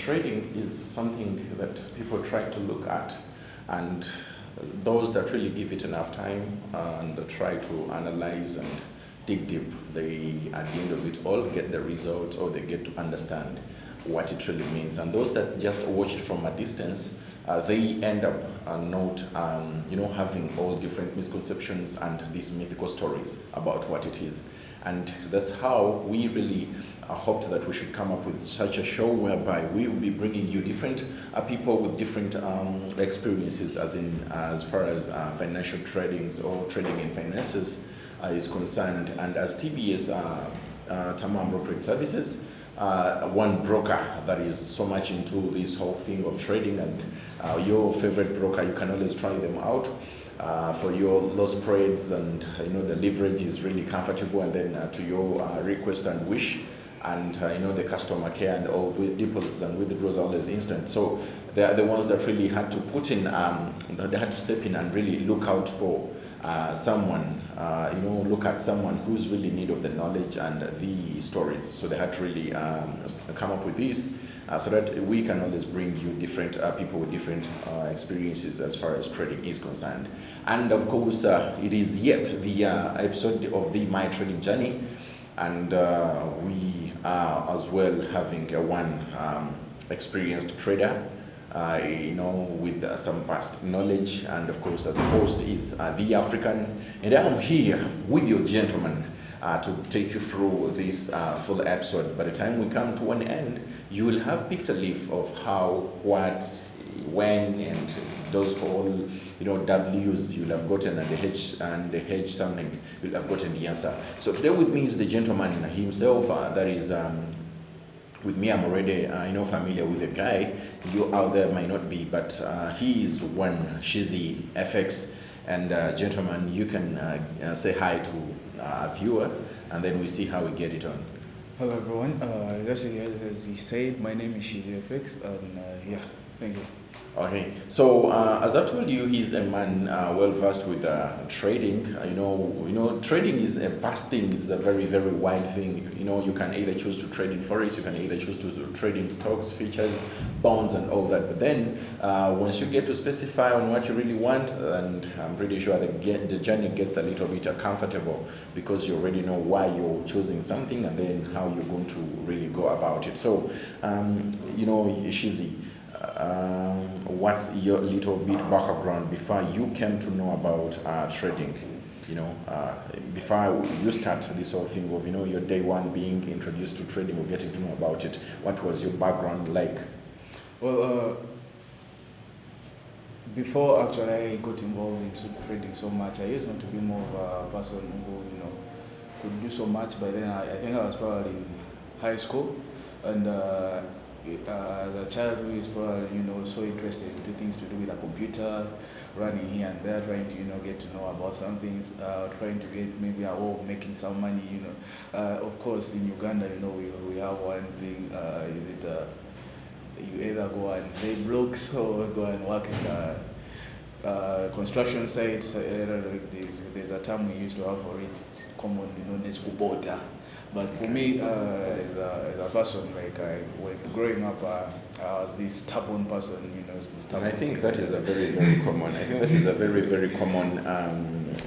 trading is something that people try to look at, and those that really give it enough time and try to analyze and dig deep, they at the end of it all get the result, or they get to understand what it really means. And those that just watch it from a distance, they end up not, having all different misconceptions and these mythical stories about what it is. And that's how we really hoped that we should come up with such a show whereby we will be bringing you different people with different experiences, as far as financial tradings or trading in finances is concerned. And as TBS Tamam Brokerage Services, one broker that is so much into this whole thing of trading, and your favorite broker, you can always try them out for your low spreads, and the leverage is really comfortable, and then to your request and wish, and the customer care and all the deposits and withdrawals are always instant. So they are the ones that really had to put in, they had to step in and really look out for someone, look at someone who's really in need of the knowledge and the stories. So they had to really come up with this so that we can always bring you different people with different experiences as far as trading is concerned. And of course, it is yet the episode of the My Trading Journey, and we are as well having one experienced trader, with some vast knowledge. And of course, the host is the African, and I'm here with your gentleman to take you through this full episode. By the time we come to an end, you will have picked a leaf of how, what, when, and those all W's you'll have gotten, and the H something you'll have gotten the answer. So today with me is the gentleman himself. That is. With me, I'm already familiar with the guy. You out there might not be, but he is one Sheezy FX. And gentlemen, you can say hi to a viewer, and then we see how we get it on. Hello everyone. As he said, my name is Sheezy FX, and thank you. Okay, so as I've told you, he's a man well versed with trading. Trading is a vast thing. It's a very, very wide thing. You can either choose to trade in forex, you can either choose to trade in stocks, futures, bonds, and all that. But then once you get to specify on what you really want, and I'm pretty sure the journey gets a little bit uncomfortable, because you already know why you're choosing something and then how you're going to really go about it. So, Sheezy, what's your little bit background before you came to know about trading? Before you start this whole thing of your day one being introduced to trading or getting to know about it, what was your background like? Well, before actually I got involved into trading so much, I used not to be more of a person who could do so much. By then, I think I was probably in high school, and as a child who is probably so interested into things to do with a computer, running here and there, trying to get to know about some things, trying to get maybe a way of making some money. Of course, in Uganda, we have one thing. You either go and play blocks or go and work in construction sites. There's a term we used to have for it, common, nescubota. But for me, as a person, when growing up, I was this stubborn person, And I think that is a very, very common. I think that is a very, very common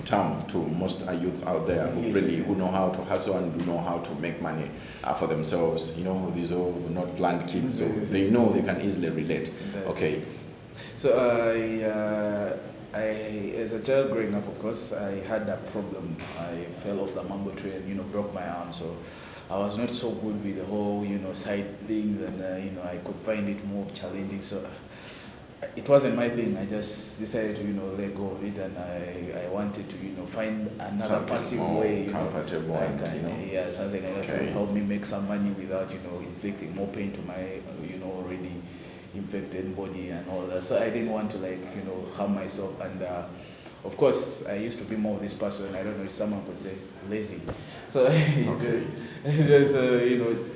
term to most youths out there who know how to hustle and who know how to make money for themselves. These are not planned kids, so they know they can easily relate. Okay. So as a child growing up, of course, I had a problem. I fell off the mambo train, broke my arm. So I was not so good with the whole, side things, and I could find it more challenging. So it wasn't my thing. I just decided to, let go of it, and I wanted to, find another something passive more way, comfortable, something like that to help me make some money without, inflicting more pain to my, already infected body and all that. So I didn't want to harm myself, and of course I used to be more of this person, I don't know if someone could say lazy. So I just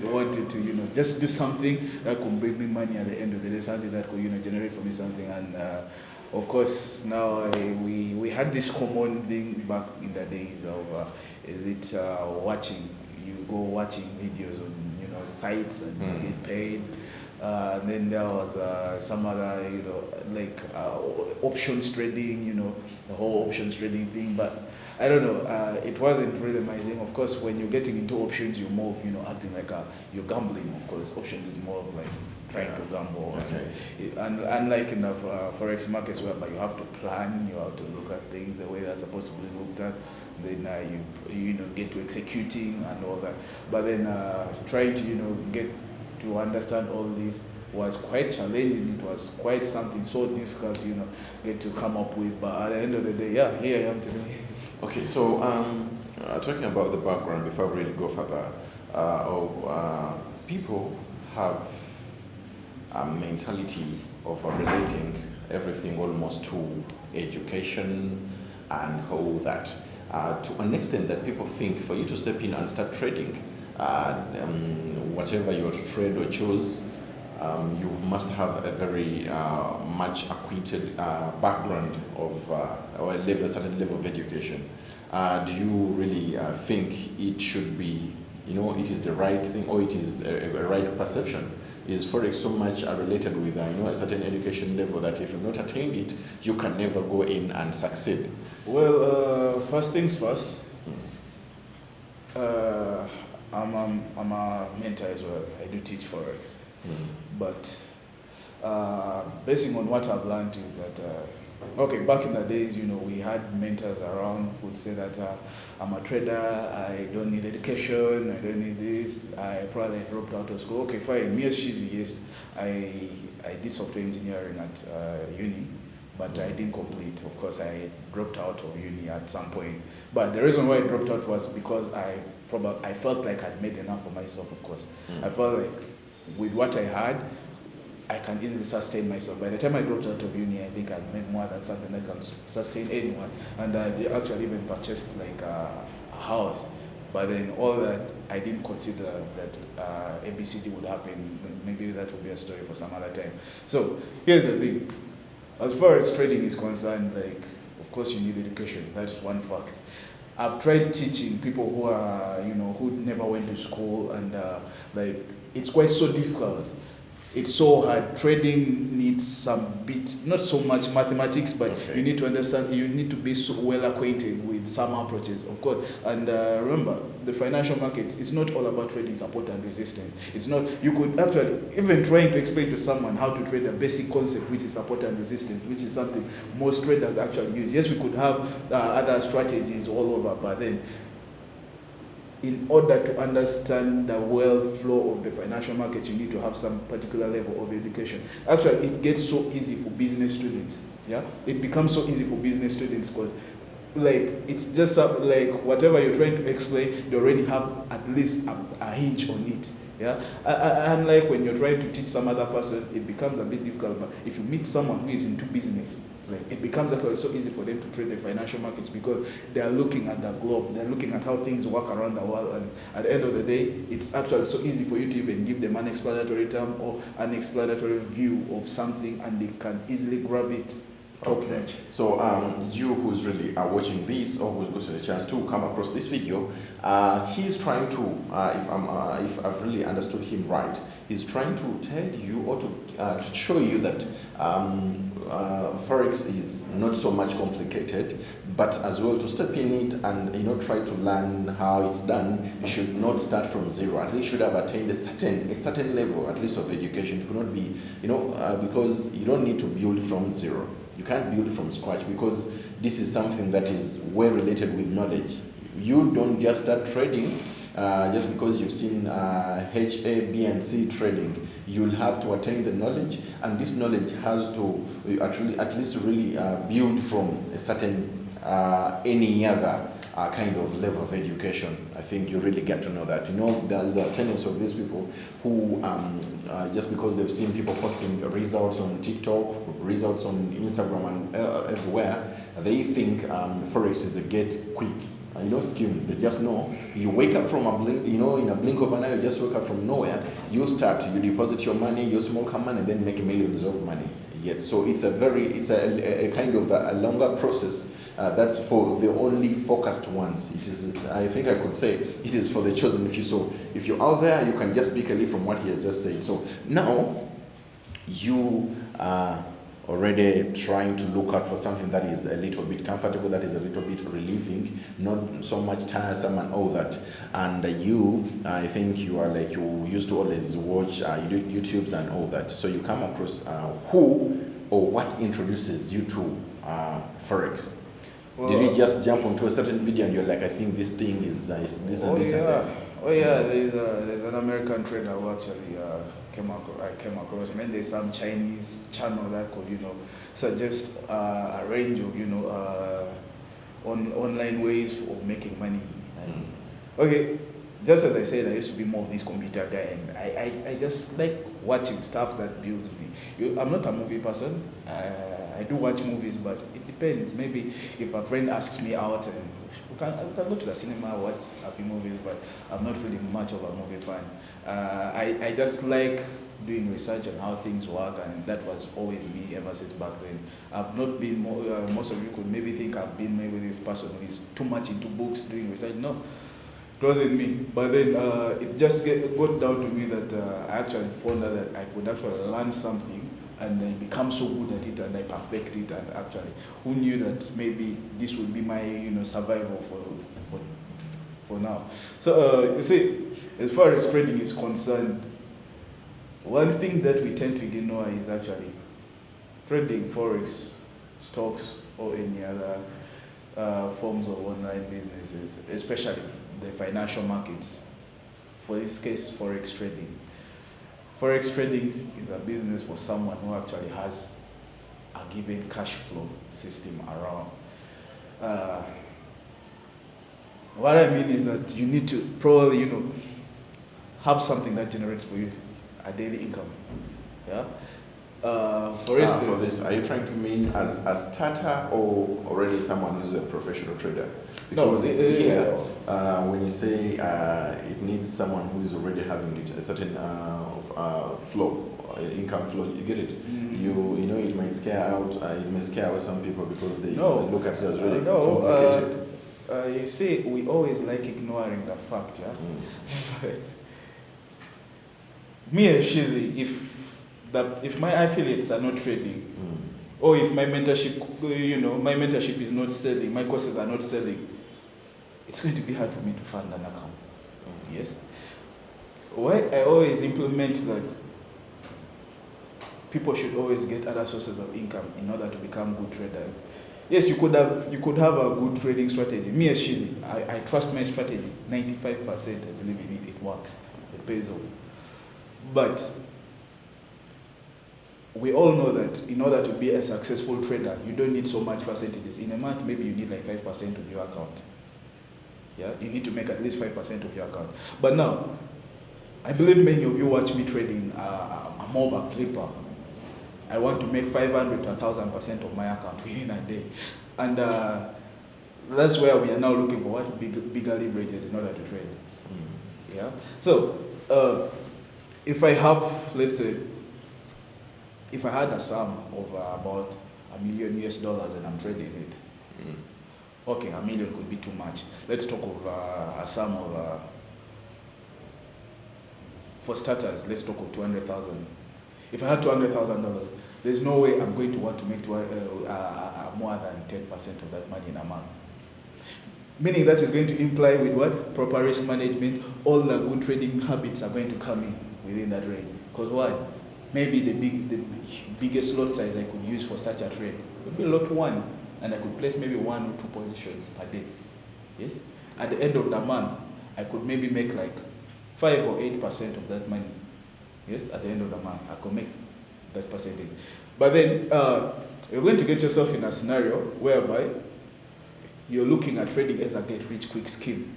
wanted to just do something that could bring me money at the end of the day, something that could generate for me something. And of course now we had this common thing back in the days of watching, you go watching videos on sites and you get paid. And then there was some other, like options trading, the whole options trading thing. But I don't know, it wasn't really my thing. Of course, when you're getting into options, you're more of, acting like you're gambling. Of course, options is more of like trying to gamble. Okay. And unlike in the forex markets, whereby you have to plan, you have to look at things the way they're supposed to be looked at. Then you get to executing and all that. But then trying to get to understand all this was quite challenging. It was quite something so difficult, get to come up with. But at the end of the day, yeah, here I am today. Okay, so talking about the background before we really go further, people have a mentality of relating everything almost to education and all that. To an extent that people think for you to step in and start trading, whatever you are to trade or choose, you must have a very much acquainted background of or a certain level of education. Do you really think it should be, it is the right thing, or it is a right perception? Is forex so much related with a certain education level that if you've not attained it, you can never go in and succeed? Well, first things first. I'm a mentor as well. I do teach forex. But basing on what I've learned is that back in the days, we had mentors around who would say that I'm a trader, I don't need education, I don't need this, I probably dropped out of school. Okay, fine. Me as Sheezy, yes, I did software engineering at uni, but I didn't complete. Of course, I dropped out of uni at some point. But the reason why I dropped out was because I felt like I'd made enough for myself, of course. I felt like with what I had, I can easily sustain myself. By the time I dropped out of uni, I think I'd made more than something that can sustain anyone. And I actually even purchased like a house. But then all that, I didn't consider that ABCD would happen. Maybe that would be a story for some other time. So here's the thing. As far as trading is concerned, like, of course you need education. That's one fact. I've tried teaching people who are, who never went to school, and like, it's quite so difficult. It's so hard. Trading needs some bit, not so much mathematics, but you need to understand, you need to be so well acquainted with some approaches, of course. And remember, the financial market, it's not all about trading support and resistance. It's not, you could actually, even trying to explain to someone how to trade a basic concept, which is support and resistance, which is something most traders actually use. Yes, we could have other strategies all over, but then in order to understand the wealth flow of the financial market, you need to have some particular level of education. Actually, it gets so easy for business students. Yeah, it becomes so easy for business students because, like, it's just like whatever you're trying to explain, they already have at least a hinge on it. Yeah, unlike when you're trying to teach some other person, it becomes a bit difficult. But if you meet someone who is into business, like, it becomes actually so easy for them to trade the financial markets because they are looking at the globe, they're looking at how things work around the world, and at the end of the day, it's actually so easy for you to even give them an explanatory term or an explanatory view of something, and they can easily grab it. Okay. So you who's really watching this, or who's got a chance to come across this video, he's trying to, if I've really understood him right, he's trying to tell you or to show you that forex is not so much complicated, but as well to step in it and try to learn how it's done. You should not start from zero. At least you should have attained a certain level, at least, of education. It could not be, because you don't need to build from zero. You can't build from scratch, because this is something that is well related with knowledge. You don't just start trading just because you've seen H, A, B, and C trading. You'll have to attain the knowledge, and this knowledge has to actually at least really build from a certain any other kind of level of education. I think you really get to know that. There's a tendency of these people who, just because they've seen people posting results on TikTok, results on Instagram and everywhere, they think Forex is a get quick, scheme. They just know. You wake up from a blink, in a blink of an eye, you just wake up from nowhere. You start, you deposit your money, your small money, and then make millions of money. Yet, so it's a kind of a longer process. That's for the only focused ones. It is, I think I could say, it is for the chosen few. So if you're out there, you can just pick a leaf from what he has just said. So now, you are already trying to look out for something that is a little bit comfortable, that is a little bit relieving, not so much tiresome and all that. And I think you are like, you used to always watch YouTubes and all that. So you come across who or what introduces you to Forex? Well, did you just jump onto a certain video and you're like, I think this thing is this and this and that? Oh yeah, there's an American trader who actually I came across, and then there's some Chinese channel that could, suggest a range of, online ways of making money. Okay, just as I said, I used to be more of this computer guy, and I just like watching stuff that builds me. I'm not a movie person. I do watch movies, but it depends. Maybe if a friend asks me out, and we can go to the cinema, watch happy movies, but I'm not really much of a movie fan. I just like doing research on how things work, and that was always me ever since back then. I've not been more, most of you could maybe think I've been maybe this person who is too much into books, doing research. No, it wasn't me. But then it just got down to me that I actually found out that I could actually learn something and then become so good at it, and I perfect it. And actually, who knew that maybe this would be my survival for now. So you see, as far as trading is concerned, one thing that we tend to ignore is actually trading forex, stocks, or any other forms of online businesses, especially the financial markets. For this case, forex trading. Forex trading is a business for someone who actually has a given cash flow system around. What I mean is that you need to probably, have something that generates for you a daily income. Yeah. For instance, for this, are you trying to mean as a starter or already someone who's a professional trader? Because when you say it needs someone who is already having a certain flow, income flow, you get it. It might it may scare away some people because they look at it as really complicated. You see, we always like ignoring the fact, yeah. Me and Sheezy, if my affiliates are not trading, or if my mentorship, my mentorship is not selling, my courses are not selling, it's going to be hard for me to fund an account. Yes. Why I always implement that people should always get other sources of income in order to become good traders. Yes, you could have a good trading strategy. Me as Sheezy, I trust my strategy. 95%, I believe in it. It works. It pays off. But we all know that in order to be a successful trader, you don't need so much percentages. In a month, maybe you need like 5% of your account. Yeah, you need to make at least 5% of your account. But now, I believe many of you watch me trading. I'm more of a flipper. I want to make 500 to 1,000% of my account within a day. And that's where we are now looking for what bigger leverages in order to trade. Yeah. So, if I have, let's say, if I had a sum of about $1 million and I'm trading it, okay, $1 million could be too much. Let's talk of a sum of, for starters, let's talk of $200,000. If I had $200,000, there's no way I'm going to want to make more than 10% of that money in a month. Meaning that is going to imply with what? Proper risk management, all the good trading habits are going to come in within that range. Because why? Maybe the biggest lot size I could use for such a trade would be lot 1, and I could place maybe 1 or 2 positions per day. Yes? At the end of the month, I could maybe make like 5 or 8% of that money. Yes? At the end of the month, I could make that percentage. But then you're going to get yourself in a scenario whereby you're looking at trading as a get-rich-quick scheme.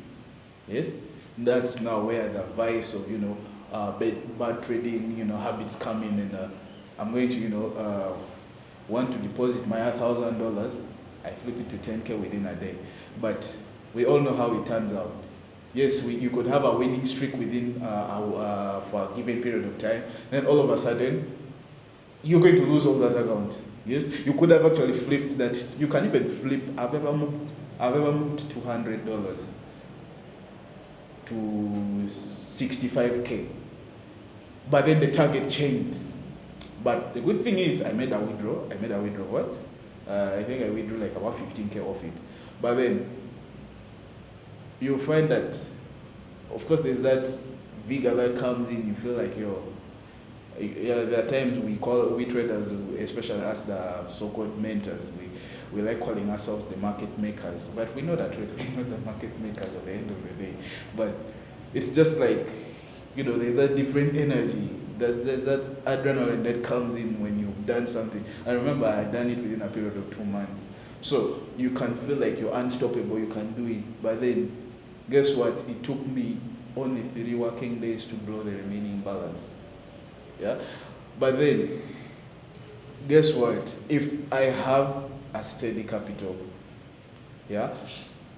Yes? That's now where the vice of, bad trading, habits come in, and I'm going to, want to deposit my $1,000, I flip it to 10K within a day. But we all know how it turns out. Yes, you could have a winning streak within for a given period of time, then all of a sudden, you're going to lose all that account. Yes, you could have actually flipped that. You can even flip. I've ever moved $200 to 65K, but then the target changed. But the good thing is I made a withdrawal. What? I think I withdrew like about 15K off it. But then you find that, of course, there's that vigor that comes in. You feel like there are times we traders, especially us, the so-called mentors, we like calling ourselves the market makers, but we know that we're not the market makers at the end of the day. But it's just like, there's that different energy, there's that adrenaline that comes in when you've done something. I remember I had done it within a period of 2 months. So you can feel like you're unstoppable, you can do it. But then, guess what? It took me only 3 working days to blow the remaining balance. Yeah? But then, guess what? If I have a steady capital, yeah,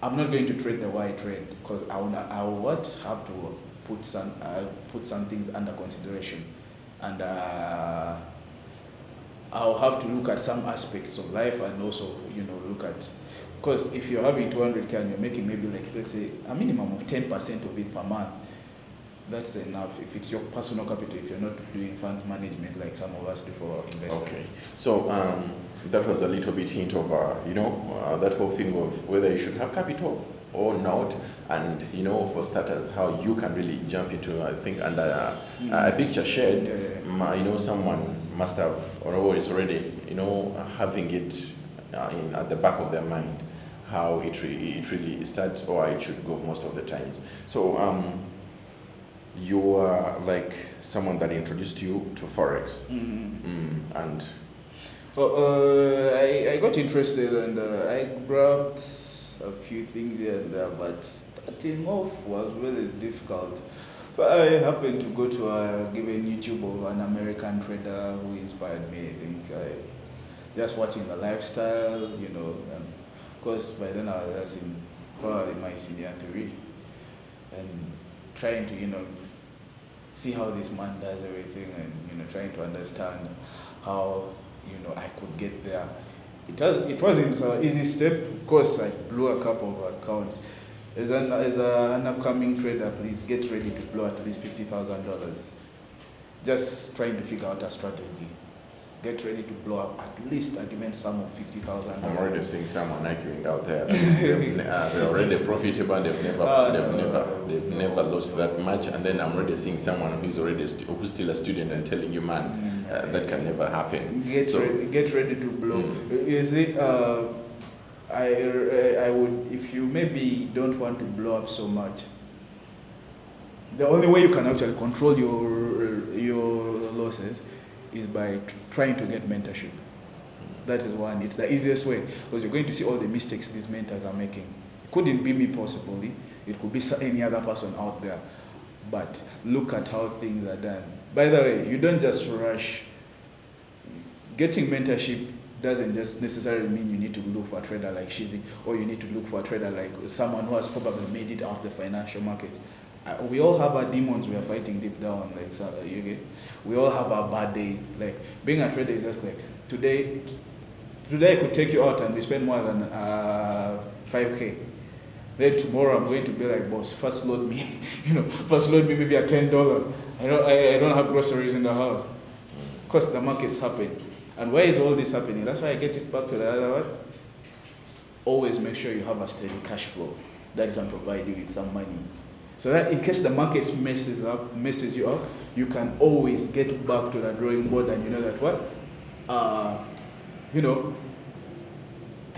I'm not going to trade the way I trade, because I will have to put some things under consideration, and I'll have to look at some aspects of life, and also look at, because if you're having 200K and you're making maybe like, let's say, a minimum of 10% of it per month, that's enough if it's your personal capital, if you're not doing fund management like some of us do for investors. Okay, so that was a little bit hint of that whole thing of whether you should have capital or not, and for starters, how you can really jump into, I think, under a picture shared. Someone must have, or is already having it at the back of their mind, how it really starts, or it should go most of the times. So you are like someone that introduced you to Forex. And so I got interested, and I grabbed a few things here and there, but starting off was really difficult. So I happened to go to a given YouTube of an American trader who inspired me. I think just watching the lifestyle, and of course by then I was just in probably my senior career, and trying to see how this man does everything, and trying to understand how I could get there. It wasn't an easy step. Of course, I blew a couple of accounts. As an upcoming trader, please get ready to blow at least $50,000. Just trying to figure out a strategy. Get ready to blow up at least a given sum of $50,000. I'm already seeing someone arguing out there. They're already profitable. They've never lost that much. And then I'm already seeing someone who's still a student and telling you, man, that can never happen. Get ready to blow. You see, I would, if you maybe don't want to blow up so much, the only way you can actually control your losses is by trying to get mentorship. That is one. It's the easiest way, because you're going to see all the mistakes these mentors are making. It couldn't be me possibly. It could be any other person out there. But look at how things are done. By the way, you don't just rush. Getting mentorship doesn't just necessarily mean you need to look for a trader like Sheezy, or you need to look for a trader like someone who has probably made it out of the financial market. We all have our demons we are fighting deep down. We all have our bad day. Like being a trader is just like today I could take you out and we spend more than 5K. Then tomorrow I'm going to be like, boss, first load me maybe at $10. I don't have groceries in the house. Because the markets happen. And why is all this happening? That's why I get it back to the other one. Always make sure you have a steady cash flow that can provide you with some money. So that in case the market messes you up, you can always get back to the drawing board, and I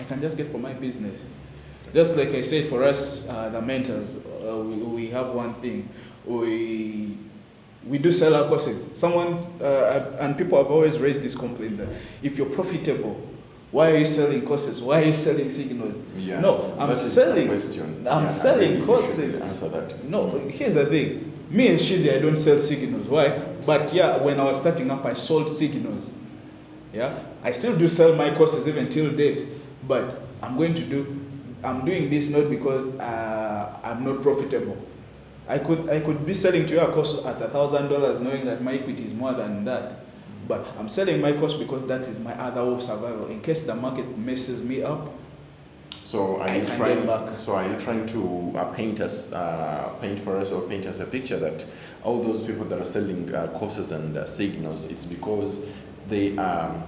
can just get for my business. Just like I said, for us, the mentors, we have one thing. We do sell our courses. And people have always raised this complaint that if you're profitable, why are you selling courses? Why are you selling signals? Yeah, no, I'm selling courses. Answer that. No, here's the thing. Me and Sheezy, I don't sell signals. Why? But when I was starting up, I sold signals. Yeah, I still do sell my courses even till date. But I'm doing this not because I'm not profitable. I could be selling to you a course at $1,000, knowing that my equity is more than that. But I'm selling my course because that is my other way of survival. In case the market messes me up, so are you trying to paint for us, or paint us a picture that all those people that are selling courses and signals, it's because they are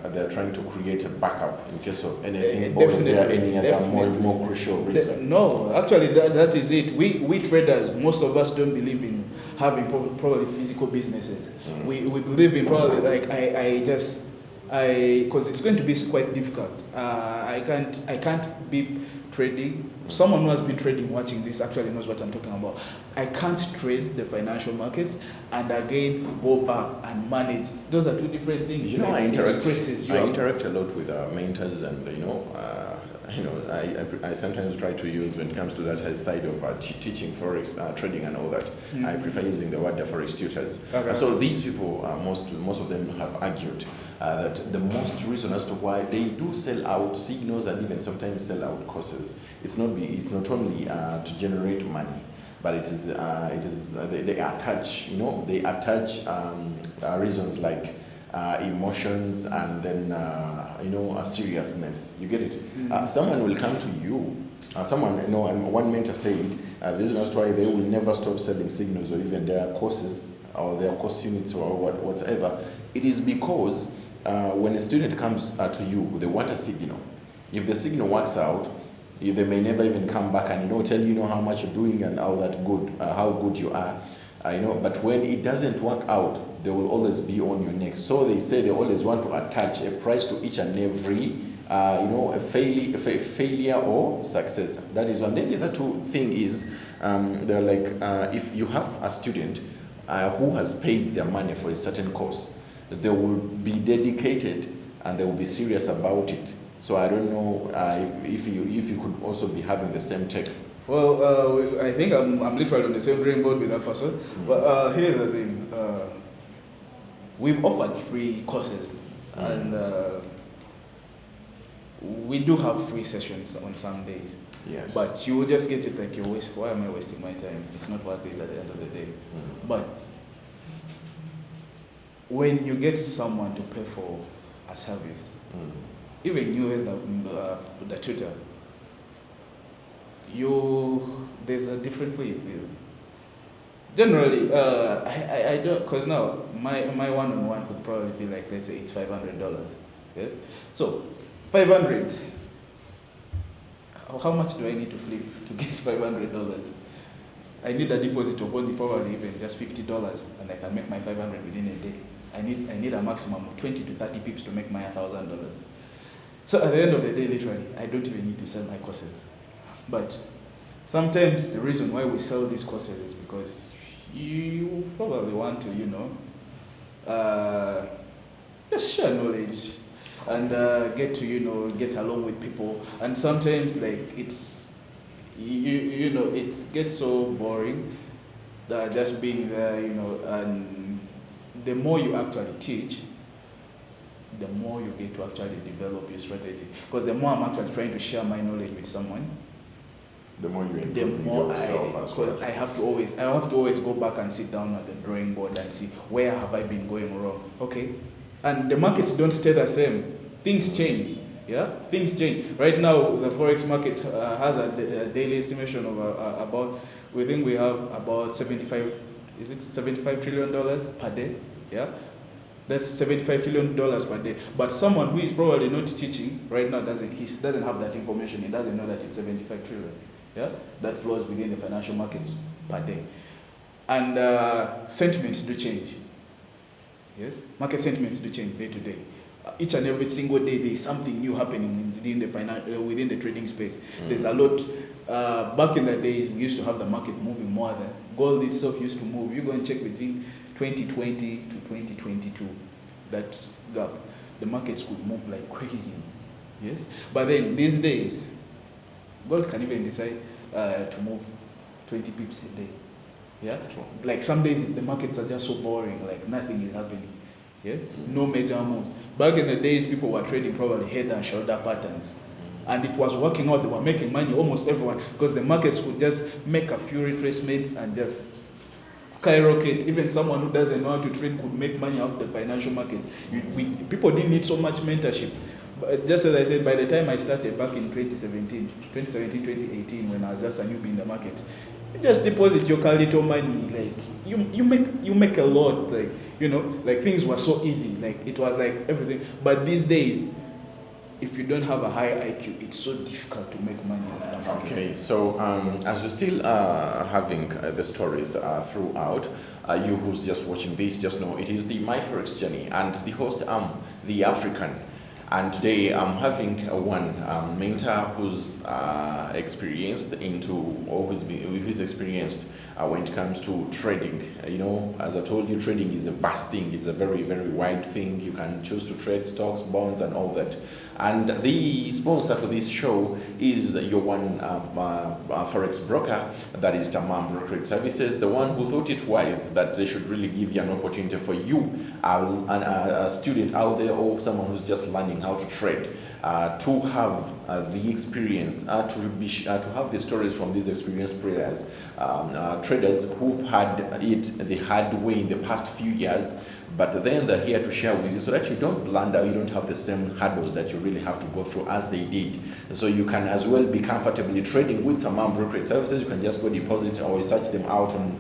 they're trying to create a backup in case of anything, or is there any other more crucial reason? No, actually that is it. We traders, most of us don't believe in having probably physical businesses. We believe in probably like because it's going to be quite difficult. I can't be trading. Someone who has been trading watching this actually knows what I'm talking about. I can't trade the financial markets and again go back and manage. Those are two different things. You know, I interact a lot with mentors, and I sometimes try to use, when it comes to that side of teaching forex trading and all that. I prefer using the word forex tutors. Okay. So these people, most of them have argued that the most reason as to why they do sell out signals and even sometimes sell out courses, it's not only to generate money, but they attach reasons like reasons and then a seriousness. You get it? Someone will come to you. One mentor said the reason as to why they will never stop selling signals or even their courses or their course units or whatever. It is because when a student comes to you, they want a signal. If the signal works out, they may never even come back and tell you how much you're doing and how good you are. But when it doesn't work out, they will always be on your neck. So they say they always want to attach a price to each and every, a failure or success. That is one. Then the other thing is, they're like, if you have a student who has paid their money for a certain course, they will be dedicated and they will be serious about it. So I don't know if you could also be having the same take. Well, I think I'm literally on the same brain board with that person. But here's the thing. We've offered free courses, and we do have free sessions on some days. Yes. But you will just get it like why am I wasting my time? It's not worth it at the end of the day. But when you get someone to pay for a service, even you as the tutor, there's a different way you feel. Generally, I don't, because now my one-on-one could probably be like, let's say it's $500. Yes, so $500. How much do I need to flip to get $500? I need a deposit of only probably even just $50, and I can make my 500 within a day. I need a maximum of 20 to 30 pips to make my $1,000. So at the end of the day, literally, I don't even need to sell my courses. But sometimes the reason why we sell these courses is because you probably want to, just share knowledge and get to, get along with people. And sometimes, like, it's, it gets so boring that just being there, and the more you actually teach, the more you get to actually develop your strategy. Because the more I'm actually trying to share my knowledge with someone, the more you improve yourself as well. Because I have to always go back and sit down at the drawing board and see where have I been going wrong. Okay, and the markets don't stay the same. Things change. Yeah, things change. Right now, the forex market has a daily estimation of about. We think we have about $75 trillion per day. Yeah. That's $75 trillion per day. But someone who is probably not teaching right now doesn't have that information. He doesn't know that it's 75 trillion. Yeah, that flows within the financial markets per day. And sentiments do change. Yes, market sentiments do change day to day. Each and every single day, there is something new happening within the trading space. There's a lot. Back in the days, we used to have the market moving more than gold itself used to move. You go and check between 2020 to 2022, that gap, the markets could move like crazy. Yes, but then these days, gold can even decide to move 20 pips a day. Yeah, like some days the markets are just so boring, like nothing is happening. Yes, no major moves. Back in the days, people were trading probably head and shoulder patterns, and it was working out. They were making money, almost everyone, because the markets would just make a few retracements and just skyrocket. Even someone who doesn't know how to trade could make money out of the financial markets. People didn't need so much mentorship. But just as I said, by the time I started back in 2017, 2018, when I was just a newbie in the market, You just deposit your little money, like you make a lot, like like things were so easy, like it was like everything. But these days, if you don't have a high IQ, it's so difficult to make money off the market. Okay, so as we're still having the stories throughout, you who's just watching this, just know it is the My Forex Journey, and the host the African. And today I'm having one mentor who's experienced into, or who's experienced when it comes to trading. As I told you, trading is a vast thing. It's a very, very wide thing. You can choose to trade stocks, bonds, and all that. And the sponsor to this show is your one forex broker, that is Tamam Brokerage Services, the one who thought it wise that they should really give you an opportunity for you, a student out there, or someone who's just learning how to trade, to have the experience, to have the stories from these experienced traders who've had it the hard way in the past few years, but then they're here to share with you so that you don't blunder, you don't have the same hurdles that you really have to go through as they did. So you can as well be comfortably trading with Tamam Brokerage Services. You can just go deposit or search them out on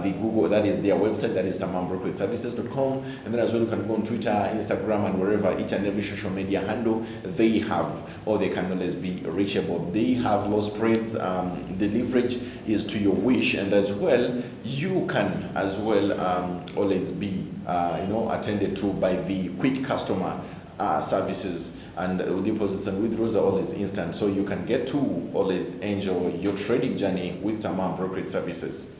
the Google, that is their website, that is tamambrokerageservices.com. And then as well you can go on Twitter, Instagram, and wherever, each and every social media handle they have, or they can always be reachable. They have low spreads, the leverage is to your wish, and as well you can as well always be attended to by the quick customer services, and deposits and withdrawals are always instant, so you can get to always enjoy your trading journey with Tamam Brokerage Services.